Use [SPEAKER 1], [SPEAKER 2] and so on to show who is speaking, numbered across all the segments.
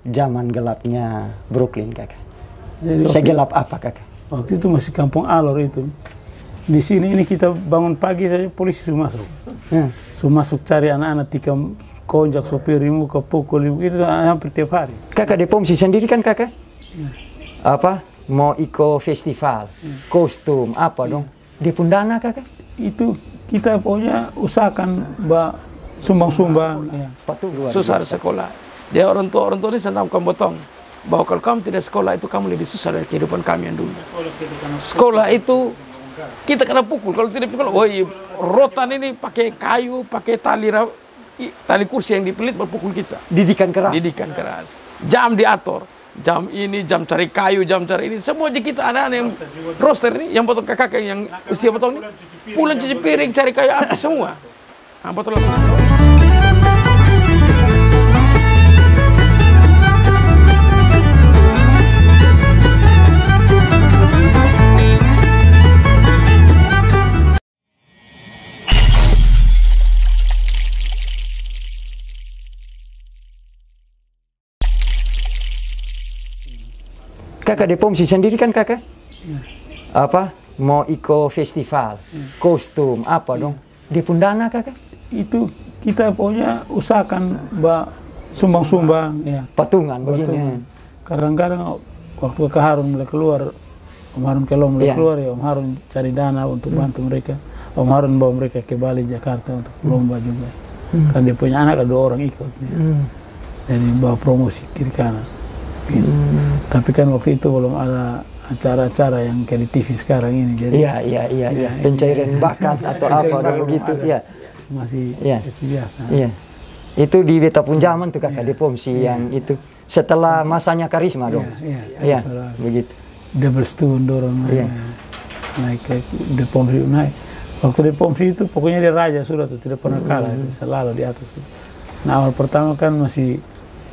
[SPEAKER 1] zaman gelapnya Brooklyn, Kakak?
[SPEAKER 2] Jadi
[SPEAKER 1] Segelap apa, Kakak?
[SPEAKER 2] waktu itu masih Kampung Alor itu. Di sini ini kita bangun pagi saja polisi sudah masuk. Sudah masuk cari anak-anak, tikam konjak, sopir, muka pukul, itu hampir tiap hari.
[SPEAKER 1] Kakak di Pomsi sendiri kan, Kakak? Apa? Mau ikut festival, kostum, apa dong? Di Pundana, Kakak?
[SPEAKER 2] Itu kita pokoknya usahakan sumbang-sumbang. Ya.
[SPEAKER 3] Susah di sekolah. Dia orang tua ini senamkan botong. Bahwa kalau kamu tidak sekolah itu kamu lebih susah dari kehidupan kami yang dulu. Sekolah itu kita kena pukul. Kalau tidak pukul, rotan ini pakai kayu, pakai tali kursi yang dipelit berpukul kita.
[SPEAKER 1] Didikan keras.
[SPEAKER 3] Didikan keras. Jam diatur. Jam ini, jam cari kayu, jam cari ini. Semua di kita anak-anak yang roster ini, yang potong kakak yang usia potong ini, pulang cuci piring, cari kayu, apa semua. Nah, potong
[SPEAKER 1] Kakak di Pomsi sendiri kan, Kakak? Apa? Mau ikut festival, kostum, apa dong? Di Pundana, Kakak?
[SPEAKER 2] Itu kita pokoknya usahakan sumbang-sumbang. Ya.
[SPEAKER 1] Patungan begini.
[SPEAKER 2] Kadang-kadang waktu Kak Harun mulai keluar, Om Harun Kelom mulai keluar, ya Om Harun cari dana untuk bantu mereka. Om Harun bawa mereka ke Bali, Jakarta untuk lomba juga. Kan dia punya anak, ada 2 orang ikut. Ya. Jadi bawa promosi kiri kanan. Tapi kan waktu itu belum ada acara-acara yang kayak di TV sekarang ini. Jadi
[SPEAKER 1] Iya. Pencairan bakat atau apa begitu. Iya.
[SPEAKER 2] Masih biasa.
[SPEAKER 1] Iya. Itu di beta pun zaman tuh, Kakak, di Pomsi yang itu. Setelah masanya karisma dong. Iya. Begitu.
[SPEAKER 2] Double stone dorong naik ke di Pomsi naik. Waktu di Pomsi itu pokoknya dia raja sudah tuh, tidak pernah kalah, selalu di atas. Nah, awal pertama kan masih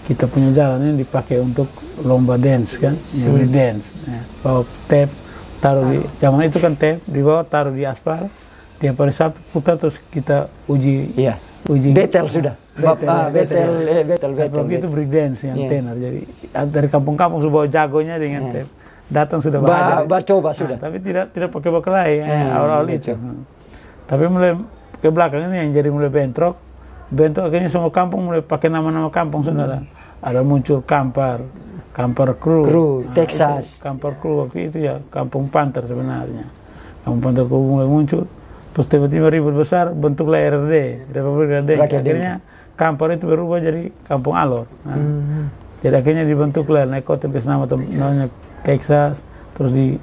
[SPEAKER 2] kita punya jalan ini dipakai untuk lomba dance kan, beli dance. Bawa tape, taruh di, zaman itu kan tape, dibawa taruh di aspal, tiap hari Sabtu putar terus kita uji. Uji.
[SPEAKER 1] Betel sudah. Betel.
[SPEAKER 2] Waktu itu break dance yang tenar. Jadi dari kampung-kampung sudah bawa jagonya dengan tape. Datang sudah
[SPEAKER 1] coba sudah.
[SPEAKER 2] Tapi tidak pakai bakelai awal-awal itu. Tapi mulai ke belakang ini yang jadi mulai bentrok akhirnya semua kampung mulai pakai nama-nama kampung, saudara. Ada muncul Kampar Kru, Texas. Kampar Kru waktu itu ya Kampung Panter sebenarnya. Kampung Panter Kru mulai muncul. Terus tiba-tiba ribut besar, bentuklah RRD, Republik Rakyat. Akhirnya Kampar itu berubah jadi Kampung Alor. Nah, jadi akhirnya dibentuklah naik hotel ke namanya Texas, terus di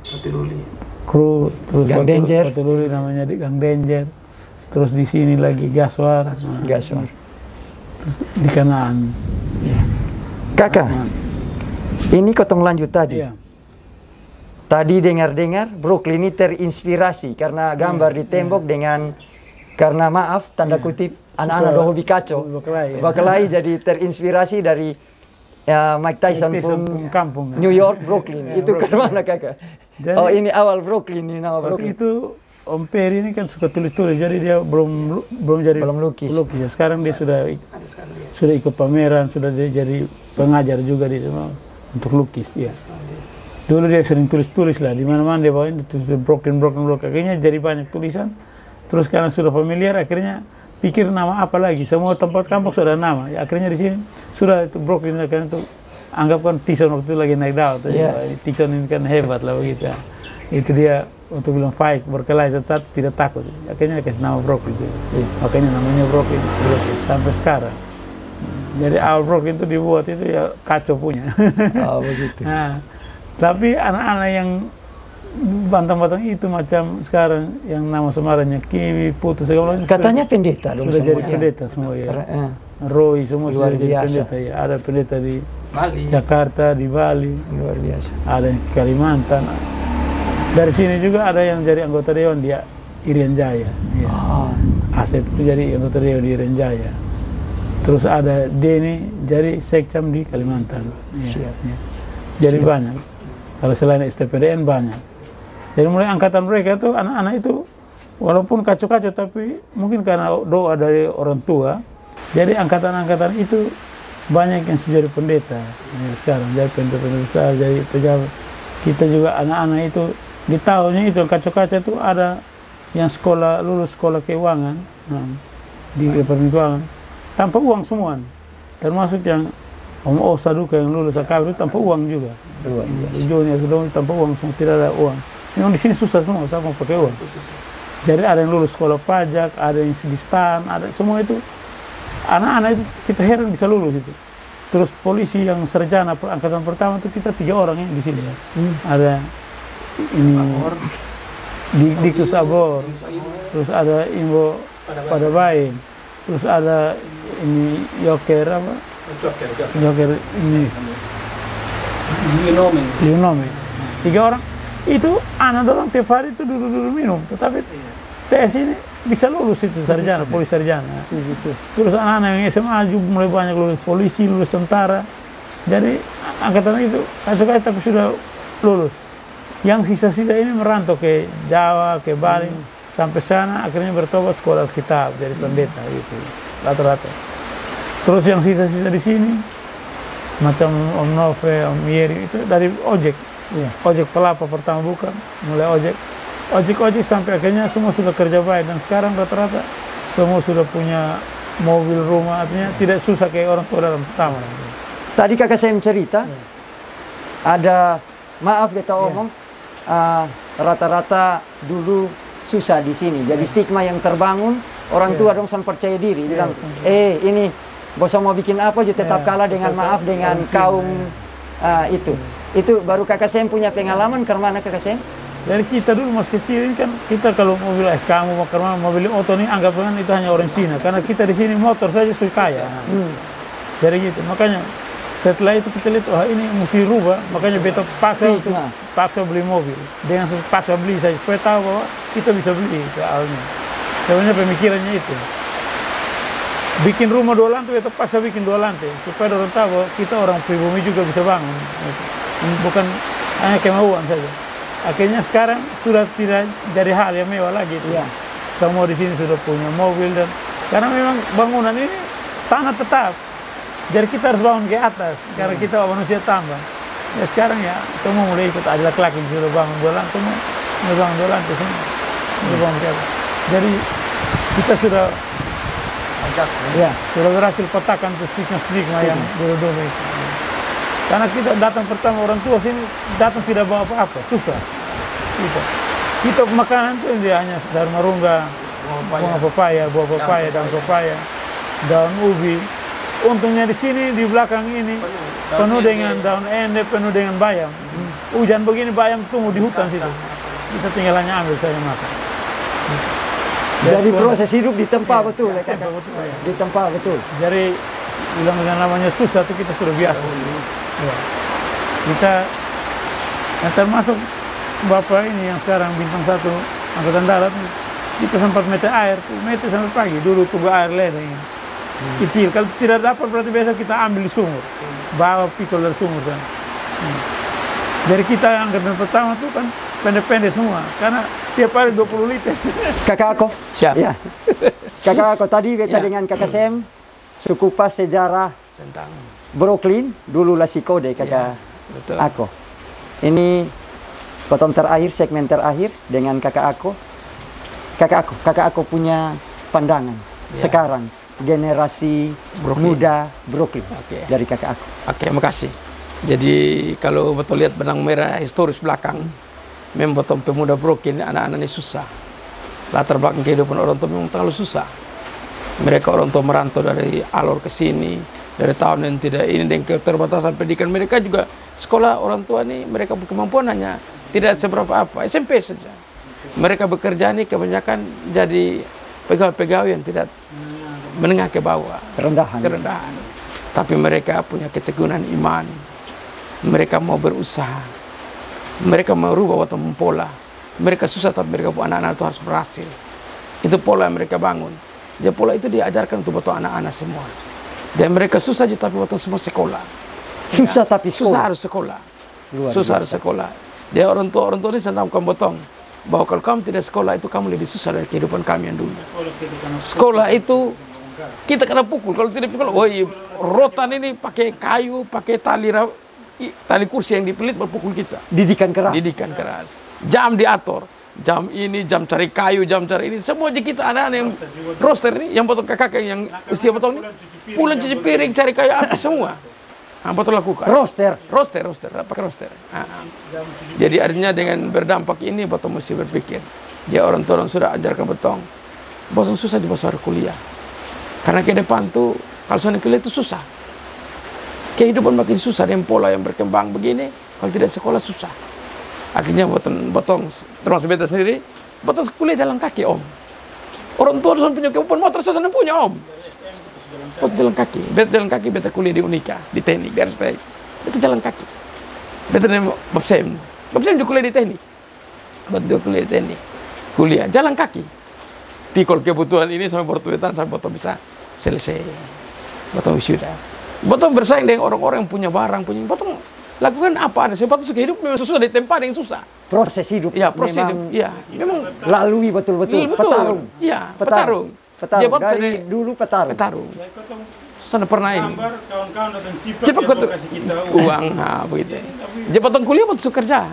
[SPEAKER 2] Kru, terus
[SPEAKER 1] Gang Danger.
[SPEAKER 2] Patululi namanya di Gang Danger. Terus di sini lagi Gaswar.
[SPEAKER 1] Gaswar.
[SPEAKER 2] Terus di kanan.
[SPEAKER 1] Kakak, ini kotong lanjut tadi.
[SPEAKER 2] Iya.
[SPEAKER 1] Tadi dengar-dengar Brooklyn ini terinspirasi karena gambar di tembok dengan, karena maaf tanda kutip, anak-anak hobi kacau. Bakelai jadi terinspirasi dari Mike Tyson pun
[SPEAKER 2] kampung.
[SPEAKER 1] New York, Brooklyn. Itu ke mana, Kakak? Jadi, ini awal Brooklyn, ini nama Brooklyn.
[SPEAKER 2] Itu Om Peri ini kan suka tulis-tulis, jadi dia belum
[SPEAKER 1] lukis.
[SPEAKER 2] Ya. Sekarang dia sudah ikut pameran, sudah dia jadi pengajar juga di untuk lukis ya. Dulu dia sering tulis-tulis lah, di mana-mana dia bawa tulis Brooklyn. Akhirnya jadi banyak tulisan. Terus karena sudah familiar, akhirnya pikir nama apa lagi. Semua tempat kampung sudah nama. Ya, akhirnya di sini sudah itu Brooklyn, akhirnya itu anggapkan Tyson waktu itu lagi naik daun. Tyson ini kan hebat lah begitu. Ya. Itu dia untuk bilang fight, berkelahi satu-satu, tidak takut. Akhirnya kasih nama Brooklyn. Makanya namanya Brooklyn sampai sekarang. Jadi awal Brooklyn itu dibuat itu ya kacau punya.
[SPEAKER 1] Begitu.
[SPEAKER 2] Nah, tapi anak-anak yang bantang-bantang itu macam sekarang yang nama samarannya Kiwi, Putu segala macam.
[SPEAKER 1] Katanya pendeta dong.
[SPEAKER 2] Sudah jadi pendeta semua ya. Roy semua sudah jadi pendeta ya. Ada pendeta di Bali, Jakarta, di Bali.
[SPEAKER 1] Luar biasa.
[SPEAKER 2] Ada di Kalimantan. Dari sini juga ada yang jadi anggota dewan di Irian Jaya. Ya. Asep itu jadi anggota dewan di Irian Jaya. Terus ada Denny jadi sekcam di Kalimantan. Ya. Jadi banyak. Kalau selain STPDN banyak. Jadi mulai angkatan mereka tuh anak-anak itu walaupun kacau-kacau tapi mungkin karena doa dari orang tua. Jadi angkatan-angkatan itu banyak yang sudah jadi pendeta ya, sekarang jadi pendeta besar, jadi pejabat. Kita juga anak-anak itu di tahunnya itu kaca-kaca itu ada yang lulus sekolah keuangan di departemen keuangan tanpa uang semua, termasuk yang Om Osa Duka yang lulus AKB itu tanpa uang juga. Junior sudah tanpa uang semua, tidak ada uang. Memang di sini susah semua, sama pakai uang. Jadi ada yang lulus sekolah pajak, ada yang di STAN, ada semua itu. Anak-anak itu kita heran bisa lulus itu. Terus polisi yang sarjana angkatan pertama itu kita 3 orang ya di sini ya. Ada ini Dikus Abor, terus ada Imbo Padabain, terus ada ini Yoker apa? Yoker ini Lionome. 3 orang itu anak dorang tiap hari itu dulu minum, tetapi tes ini bisa lulus itu sarjana, polisi sarjana. Terus anak-anak yang SMA juga mulai banyak lulus polisi, lulus tentara. Jadi angkatan itu kata-kata tapi sudah lulus. Yang sisa-sisa ini merantau ke Jawa, ke Bali, sampai sana akhirnya bertobat sekolah Alkitab jadi pendeta gitu. Rata-rata. Terus yang sisa-sisa di sini macam Om Nove, Om Yeri itu dari ojek. Ojek Pelapa pertama bukan, mulai ojek sampai akhirnya semua sudah kerja baik dan sekarang rata-rata semua sudah punya mobil, rumah, artinya tidak susah kayak orang tua dalam pertama.
[SPEAKER 1] Tadi kakak saya cerita, ada, maaf beta omong, rata-rata dulu susah di sini. Jadi stigma yang terbangun, orang tua dong sempat percaya diri, bilang, ini bosan mau bikin apa aja tetap kalah dengan maaf dengan kaum itu. Itu baru kakak saya punya pengalaman ke mana kakak saya?
[SPEAKER 2] Dari kita dulu masih kecil ini kan kita kalau mau bilang kamu mau ke mana mau beli oto ini anggapnya itu hanya orang Cina karena kita di sini motor saja sudah kaya. Jadi gitu makanya setelah itu kita lihat ini mesti rubah makanya beta paksa beli mobil dengan paksa beli saja supaya tahu bahwa kita bisa beli ke awalnya. Sebenarnya pemikirannya itu. Bikin rumah 2 lantai beta paksa bikin 2 lantai supaya orang tahu bahwa kita orang pribumi juga bisa bangun. Bukan hanya kemauan saja. Akhirnya sekarang sudah tidak jadi hal yang mewah lagi. Semua di sini sudah punya mobil dan karena memang bangunan ini tanah tetap. Jadi kita harus bangun ke atas karena kita manusia tambah. Ya sekarang ya semua mulai ikut ada laki-laki yang sudah bangun 2 lantai, semua sudah bangun 2 lantai semua. Sudah bangun ke atas. Jadi kita sudah sudah berhasil petakan stigma yang dulu-dulu itu. Karena kita datang pertama orang tua sini datang tidak bawa apa-apa, susah. Kita makanan itu dia hanya dari marungga, buah pepaya, daun pepaya, daun ubi. Untungnya di sini di belakang ini penuh dengan daun ende, penuh dengan bayam. Hujan begini bayam tumbuh di hutan situ. Kita tinggal hanya ambil saja makan.
[SPEAKER 1] Jadi proses hidup ditempa betul ya kakak? Ditempa betul.
[SPEAKER 2] Jadi bilang dengan namanya susah itu kita sudah biasa. Kita termasuk bapak ini yang sekarang bintang 1 angkatan darat kita sempat mete air tuh mete sampai pagi dulu tunggu air ledeng kecil kalau tidak dapat berarti biasa kita ambil di sumur bawa pikul dari sumur kan. Jadi kita angkatan pertama tuh kan pendek-pendek semua karena tiap hari 20 liter.
[SPEAKER 1] Kakak aku
[SPEAKER 3] siap
[SPEAKER 1] ya. Kakak aku tadi beta dengan kakak Sem sekupas sejarah
[SPEAKER 3] tentang
[SPEAKER 1] Brooklyn, dulu lah si kode kakak aku. Ini potong terakhir, segmen terakhir dengan kakak aku. Kakak aku punya pandangan sekarang generasi muda Brooklyn dari kakak aku.
[SPEAKER 3] Oke, makasih. Jadi kalau betul lihat benang merah historis belakang, memang betul pemuda Brooklyn anak-anak ini susah. Latar belakang kehidupan orang tua memang terlalu susah. Mereka orang tua merantau dari Alor ke sini. Dari tahun yang tidak ini dengan keterbatasan pendidikan mereka juga sekolah orang tua ini mereka kemampuan hanya tidak seberapa apa SMP saja. Mereka bekerja ini kebanyakan jadi pegawai-pegawai yang tidak menengah ke bawah, kerendahan. Tapi mereka punya keteguhan iman. Mereka mau berusaha. Mereka merubah waktu pola. Mereka susah tapi mereka anak-anak itu harus berhasil. Itu pola yang mereka bangun. Jadi pola itu diajarkan untuk betul anak-anak semua. Dan mereka susah aja tapi waktu semua sekolah.
[SPEAKER 1] Susah tapi sekolah.
[SPEAKER 3] Susah harus sekolah. Susah harus sekolah. Dia orang tua ini senamkan botong bahwa kalau kamu tidak sekolah itu kamu lebih susah dari kehidupan kami yang dulu. Sekolah itu kita kena pukul kalau tidak pukul. rotan ini pakai kayu, pakai tali kursi yang dipelit berpukul kita.
[SPEAKER 1] Didikan keras.
[SPEAKER 3] Didikan keras. Jam diatur. Jam ini, jam cari kayu, jam cari ini. Semua aja kita anak-anak yang roster ini, yang potong kakak yang usia potong ini, pulang cuci piring, cari kayu api semua. Betul lakukan.
[SPEAKER 1] Roster,
[SPEAKER 3] pakai roster. Jadi artinya dengan berdampak ini, betul mesti berpikir. Ya orang tua sudah ajarkan betong. Bosan susah di besar kuliah. Karena ke depan tuh, kalau soal kuliah itu susah. Kehidupan makin susah dengan pola yang berkembang begini. Kalau tidak sekolah susah. Akhirnya botong termasuk beta sendiri, botong kuliah jalan kaki om. Orang tua harus punya kemampuan motor, saya punya om. Botong jalan kaki, beta kuliah di Unika, di teknik, di RSTI. Beta jalan kaki. Beta dengan Babsem juga kuliah di teknik. Botong kuliah di teknik. Kuliah, jalan kaki. Pikul kebutuhan ini sampai bertuetan, sampai botong bisa selesai. Botong wisuda. Botong bersaing dengan orang-orang yang punya barang, botong lakukan apa ada sebab suka hidup memang susah di tempat yang susah.
[SPEAKER 1] Proses hidup.
[SPEAKER 3] Ya, proses hidup. Ya, memang
[SPEAKER 1] lalui betul-betul. Petarung.
[SPEAKER 3] Iya, petarung.
[SPEAKER 1] Petarung. Dari dulu petarung.
[SPEAKER 3] Petarung. Sana pernah ini.
[SPEAKER 2] Kawan-kawan datang
[SPEAKER 3] cepat kau kasih kita uang, begitu. Dia potong kuliah, potong kerja.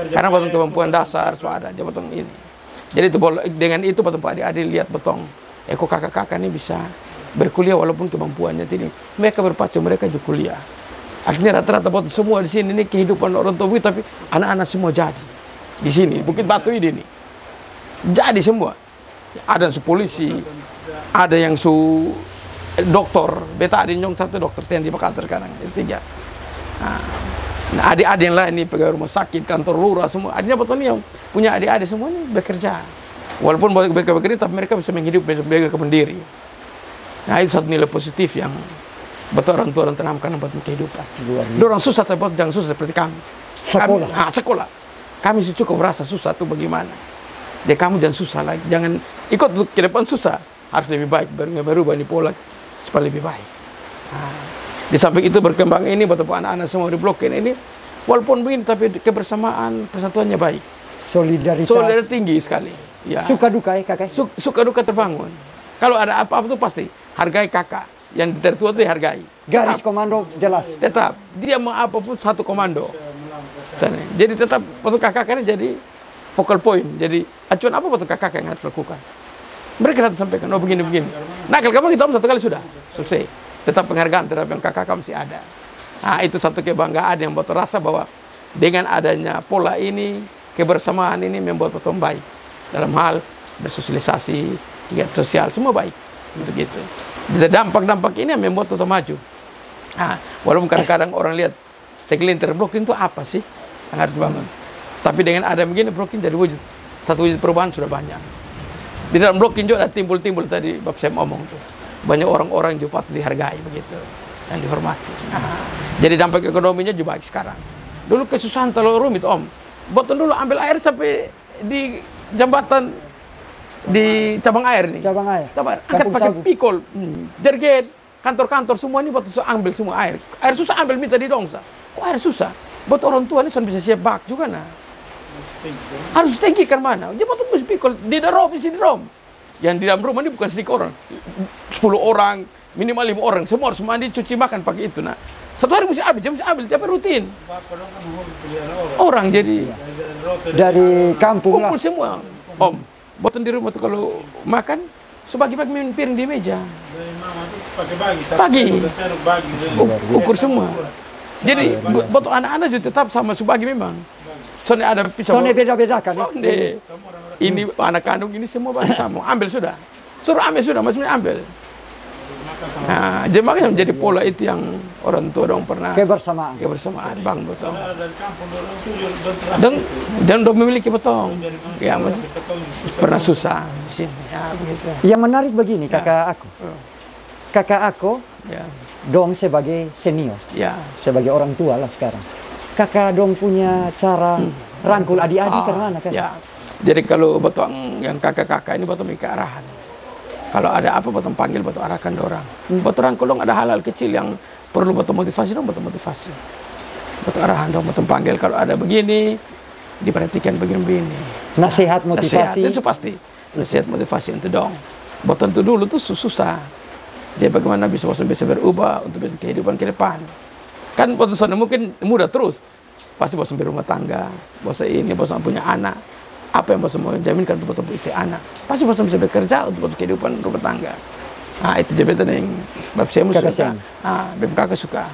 [SPEAKER 3] Karena potong kemampuan dasar sudah ada. Dia potong ini. Jadi itu dengan itu potong adik-adik lihat potong. Kok kakak-kakak ini bisa berkuliah walaupun kemampuannya tinggi. Mereka berpacu, mereka juga kuliah. Akhirnya rata-rata potong semua di sini ini kehidupan orang tua, tapi anak-anak semua jadi di sini Bukit Batu ini nih. Jadi semua. Ada yang polisi, ada yang dokter. Beta ada yang satu dokter yang di Makassar sekarang S3. Nah, adik-adik yang lain ini pegawai rumah sakit, kantor lurah semua. Akhirnya potong yang punya adik-adik semua ini bekerja. Walaupun mereka bekerja, tapi mereka bisa menghidup mereka mandiri. Nah, itu satu nilai positif yang betul orang tua tanamkan buat kehidupan. Orang susah tapi jangan susah seperti kami.
[SPEAKER 1] Sekolah.
[SPEAKER 3] Sekolah. Kami cukup merasa susah tuh bagaimana. Dia kamu jangan susah lagi. Jangan ikut ke depan susah. Harus lebih baik. Baru ini pola supaya lebih baik. Di samping itu berkembang ini buat anak-anak semua di blok ini. Walaupun begini tapi kebersamaan, persatuannya baik.
[SPEAKER 1] Solidaritas
[SPEAKER 3] tinggi sekali. Ya.
[SPEAKER 1] Suka duka ya kakak?
[SPEAKER 3] Suka duka terbangun. Kalau ada apa-apa tuh pasti hargai kakak. Yang tertua itu dihargai.
[SPEAKER 1] Garis komando jelas.
[SPEAKER 3] Tetap. Dia mau apapun satu komando. Jadi tetap untuk kakak ini jadi focal point. Jadi acuan apa untuk kakak yang harus lakukan. Mereka datang sampaikan, oh begini-begini. Nah kalau kamu kita satu kali sudah. Selesai. Tetap penghargaan terhadap yang kakak masih ada. Nah itu satu kebanggaan yang buat rasa bahwa dengan adanya pola ini, kebersamaan ini membuat betul baik. Dalam hal bersosialisasi, kegiatan sosial, semua baik. Untuk itu. Dampak-dampak ini yang membuat kita maju. Walaupun kadang-kadang orang lihat segelintir blocking itu apa sih yang harus dibangun. Tapi dengan ada begini blocking jadi satu wujud perubahan sudah banyak. Di dalam blocking juga ada timbul-timbul tadi Bapak saya omong tuh. Banyak orang-orang juga patut dihargai begitu, yang dihormati. Jadi dampak ekonominya juga baik sekarang. Dulu kesusahan terlalu rumit om. Botol dulu ambil air sampai di jembatan di cabang air nih.
[SPEAKER 1] Cabang air.
[SPEAKER 3] Angkat pakai pikul. Derget, kantor-kantor semua ini buat ambil semua air. Air susah ambil minta di dongsa. Kok air susah? Buat orang tua ini sudah bisa siap bak juga nah. Harus tinggi kan mana? Dia buat mesti pikul di dalam isi di rom. Yang di dalam rumah ini bukan sedikit orang. 10 orang, minimal 5 orang. Semua harus mandi, cuci, makan pakai itu nah. Satu hari mesti ambil, tiap rutin. Orang jadi
[SPEAKER 1] dari kampung
[SPEAKER 3] kumpul semua. Om, boten di rumah tuh kalau makan sebagi-bagi piring di meja. Bagi. Ukur semua. Jadi buat anak-anak juga tetap sama sebagi memang. Soalnya ada pisau.
[SPEAKER 1] Soalnya beda-beda kan.
[SPEAKER 3] Ini anak kandung ini semua baru sama. Ambil sudah. Suruh ambil sudah, masih ambil. Nah, jadi makanya menjadi pola itu yang orang tua dong pernah
[SPEAKER 1] kebersamaan
[SPEAKER 3] bang betul. Dan dong memiliki betong, ya mas pernah susah di sini, ya begitu.
[SPEAKER 1] Yang menarik begini kakak aku,
[SPEAKER 3] ya.
[SPEAKER 1] Dong sebagai senior,
[SPEAKER 3] ya.
[SPEAKER 1] Sebagai orang tua lah sekarang. Kakak dong punya cara rangkul adik-adik kemana kan?
[SPEAKER 3] Ya. Jadi kalau betong yang kakak-kakak ini betong ke arahan. Kalau ada apa, betul panggil, betul arahkan orang. Betul rangkul dong, ada hal-hal kecil yang perlu betul motivasi dong, betul motivasi. Betul arahan dong, betul panggil. Kalau ada begini, diperhatikan begini-begini.
[SPEAKER 1] Nasihat motivasi.
[SPEAKER 3] Nasihat, itu pasti. Nasihat motivasi itu dong. Betul itu dulu tuh susah. Jadi bagaimana bisa berubah untuk kehidupan ke depan. Kan bosan mungkin muda terus. Pasti bosan berumah tangga, bosan ini, bosan punya anak. Apa yang bosan mau jaminkan untuk istri anak? Pasti bosan bisa bekerja untuk kehidupan rumah tangga. Nah, itu jabatan yang Bapak saya suka. BMKK suka.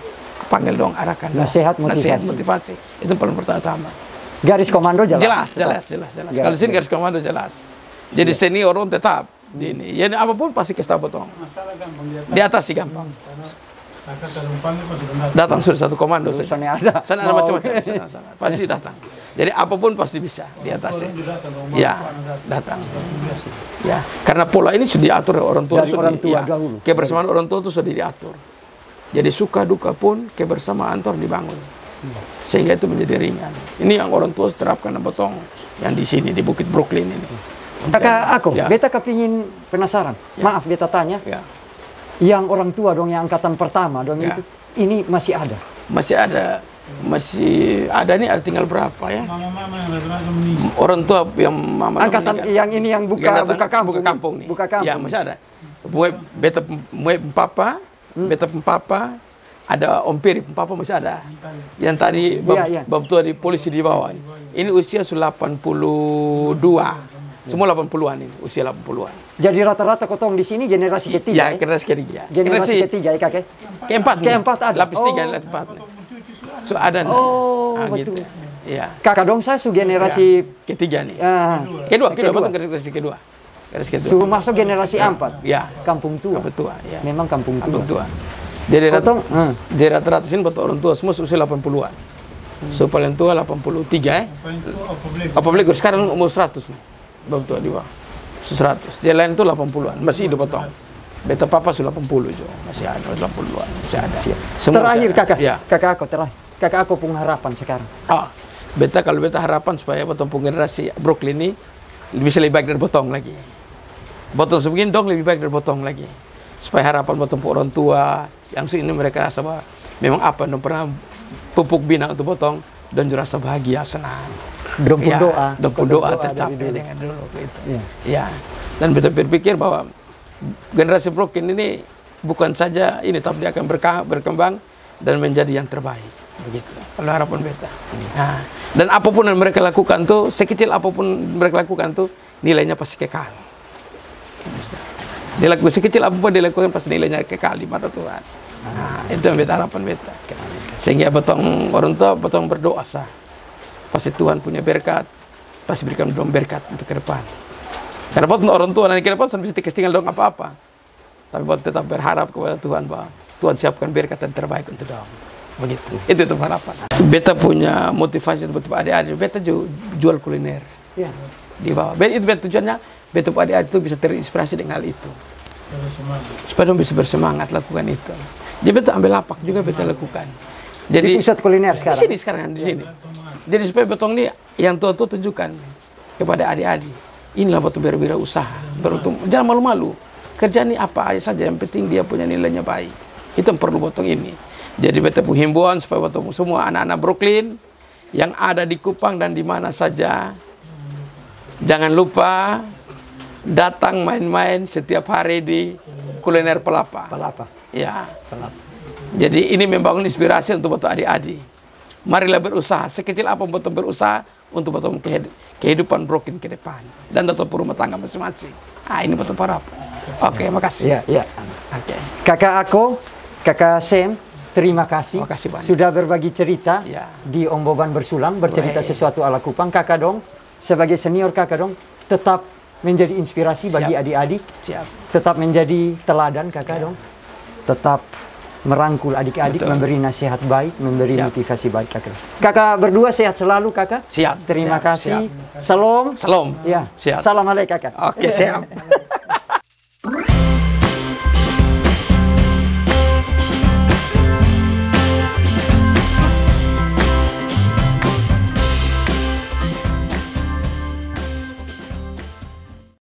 [SPEAKER 3] Panggil dong, arahkan.
[SPEAKER 1] Nasihat motivasi.
[SPEAKER 3] Itu paling pertama.
[SPEAKER 1] Garis komando jelas.
[SPEAKER 3] Jelas. Kalau sini garis komando jelas. Jadi senior orang tetap di ini. Jadi apapun pasti kita potong. Di atas sih gampang. Datang sudah satu komando.
[SPEAKER 1] Sana ada.
[SPEAKER 3] Sana ada macam-macam. Pasti datang. Jadi apapun pasti bisa di atas. Ya, datang. Ya, karena pola ini sudah diatur orang tua.
[SPEAKER 1] Dari orang tua dahulu.
[SPEAKER 3] Kebersamaan orang tua itu sudah diatur. Jadi suka duka pun kebersamaan itu dibangun. Sehingga itu menjadi ringan. Ini yang orang tua terapkan potong yang di sini di Bukit Brooklyn ini.
[SPEAKER 1] Kakak aku, beta kepingin penasaran. Maaf beta tanya. Yang orang tua dong yang angkatan pertama dong itu ini masih ada. Masih ada nih, ada tinggal berapa ya? Orang tua yang mama angkatan yang ini yang buka kampung
[SPEAKER 3] nih.
[SPEAKER 1] Buka kampung.
[SPEAKER 3] Ya, masih ada. Beta papa, beta papa, ada Om Piri papa masih ada. Yang tadi bab tua di polisi di bawah. Ini usia sudah 82. Semua 80-an ini, usia 80-an.
[SPEAKER 1] Jadi rata-rata kotong di sini generasi ketiga.
[SPEAKER 3] Ya, generasi ketiga.
[SPEAKER 1] Generasi ketiga ya kakek.
[SPEAKER 3] Keempat
[SPEAKER 1] ada.
[SPEAKER 3] Lapis 3, lapis 4. So ada nih.
[SPEAKER 1] Betul.
[SPEAKER 3] Gitu. Ya.
[SPEAKER 1] Kakak dong saya su generasi
[SPEAKER 3] ketiga nih. Kedua, betul generasi kedua.
[SPEAKER 1] Su masuk generasi 4.
[SPEAKER 3] Ya.
[SPEAKER 1] Kampung tua.
[SPEAKER 3] Kampung tua, ya.
[SPEAKER 1] Memang kampung tua.
[SPEAKER 3] Jadi rata-rata sini betul orang tua semua usia 80-an. So paling tua 83 Apalagi sekarang umur 100 nih. Bapak tua di bawah 100. Dia lain itu 80-an, masih hidup potong. Beta papa sudah 80 juga, masih ada 80-an, masih ada.
[SPEAKER 1] Terakhir kakak,
[SPEAKER 3] ya.
[SPEAKER 1] kakak aku punya harapan sekarang.
[SPEAKER 3] Beta kalau beta harapan supaya potong generasi Brooklyn ini bisa lebih baik dari potong lagi. Potong sebegini dong lebih baik dari potong lagi. Supaya harapan potong orang tua yang ini mereka rasa bahwa memang apa yang pernah pupuk bina untuk potong dan juga rasa bahagia, senang.
[SPEAKER 1] Dong
[SPEAKER 3] doa tercapai dengan dulu itu. Ya. Dan betul berpikir bahwa generasi Brooklyn ini bukan saja ini, tapi dia akan berkembang dan menjadi yang terbaik. Begitu. Kalau harapan beta. Nah, dan apapun yang mereka lakukan tuh, sekecil apapun mereka lakukan tuh, nilainya pasti kekal. Dia lakukan sekecil apapun dia lakukan pasti nilainya kekal di mata Tuhan. Nah, itu yang beta harapan beta. Sehingga potong orang tua potong berdoa sah. Pasti Tuhan punya berkat, pasti berikan dong berkat untuk ke depan. Karena buat orang tua nanti ke depan bisa tinggal dong apa-apa. Tapi buat tetap berharap kepada Tuhan bahwa Tuhan siapkan berkat yang terbaik untuk dong. Begitu. Itu harapan. Beta punya motivasi untuk adik-adik. Beta jual kuliner.
[SPEAKER 1] Ya.
[SPEAKER 3] Di bawah. Itu beta tujuannya. Beta adik-adik itu bisa terinspirasi dengan hal itu. Supaya dong bisa bersemangat lakukan itu. Jadi beta ambil lapak juga beta lakukan. Jadi
[SPEAKER 1] di pusat kuliner sekarang.
[SPEAKER 3] Di sini sekarang di sini. Jadi supaya betong ini yang tua-tua tunjukkan kepada adik-adik. Inilah betul berwirausaha. Jangan malu-malu. Kerja ini apa aja saja, yang penting dia punya nilainya baik. Itu yang perlu betong ini. Jadi beta himbauan supaya betong semua anak-anak Brooklyn yang ada di Kupang dan di mana saja, jangan lupa datang main-main setiap hari di kuliner Pelapa. Ya. Pelapa. Jadi ini membangun inspirasi untuk betul adik-adik. Marilah berusaha, sekecil apa betul berusaha untuk betul kehidupan Brooklyn ke depan dan betul rumah tangga masing-masing. Ini betul para. Oke, makasih.
[SPEAKER 1] Ya. Kakak Sam, terima kasih sudah berbagi cerita di Om Boban Bersulang, bercerita sesuatu ala Kupang. Kakak dong, sebagai senior kakak dong, tetap menjadi inspirasi bagi adik-adik. Tetap menjadi teladan kakak dong. Tetap merangkul adik-adik, memberi nasihat baik, memberi motivasi baik kakak. Kakak berdua sehat selalu kakak.
[SPEAKER 3] Siap.
[SPEAKER 1] Terima kasih. Salam.
[SPEAKER 3] Ya.
[SPEAKER 1] Salam alaikum kakak.
[SPEAKER 3] Oke, siap.